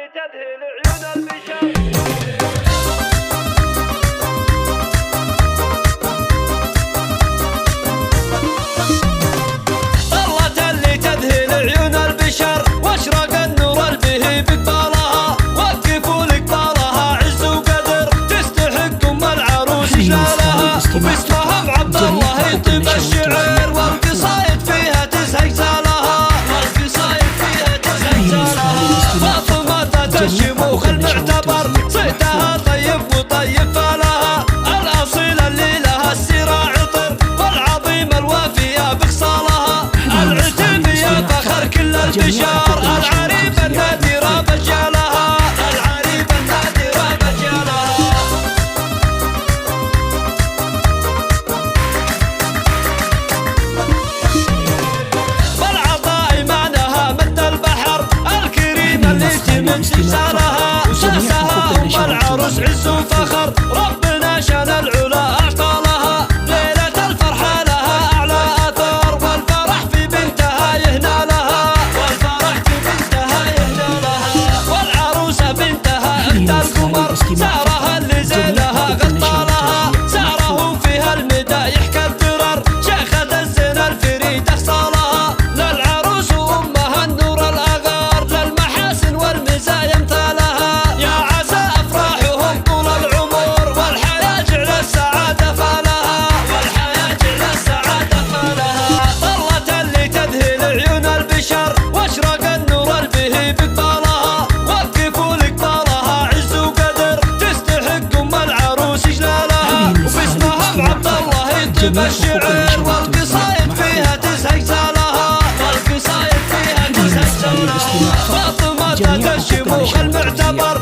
اللي تذهل عيون البشر. طلت اللي تذهل عيون البشر واشرق النور البهي بقبالها، وقفوا لقبالها عز وقدر تستحق ام العروس جلالها، وباسمها عبد الله يطيب الشعر والقصايد فيها تزهق زالها، والقصايد فيها تزهق زالها. فاطمة الشموخ المعتبر صيتها طيب وطيب فالها، الاصيله اللي لها السيره عطر والعظيم الوافيه بخصالها، العتيبيه فخر كل البشار، العريبه النادره بجالها، العريبه النادره بجالها. بالعطاء معناها مد البحر الكريم اللي تمد جسالها، ساسها ام العروس عز وفخر ربنا شان العلا اعطى لها، ليله الفرحه لها اعلى اثر والفرح في بنتها يهنى لها، والفرح في بنتها يهنى لها. والعروسه بنتها اخت القمر سارها اللي زينها غطى لها، ساره فيها المدايح كالدرر شيخة الزين الفريد اخصالها، للعروس وامها النور الاغار للمحاسن والمزايا امثالها، يا عسى افراحهم طول العمر والحياه جعل السعاده فالها، والحياه جعل السعاده فالها. طلت اللي تذهل عيون البشر واشرق النور البهي بقبالها، وقفوا لقبالها عز وقدر تستحق ام العروس جلالها، وباسمها عبد الله يطيب الشعر والقصايد فيها تزهق زالها، والقصايد فيها تزهق زالها. فاطمة الشموخ المعتبر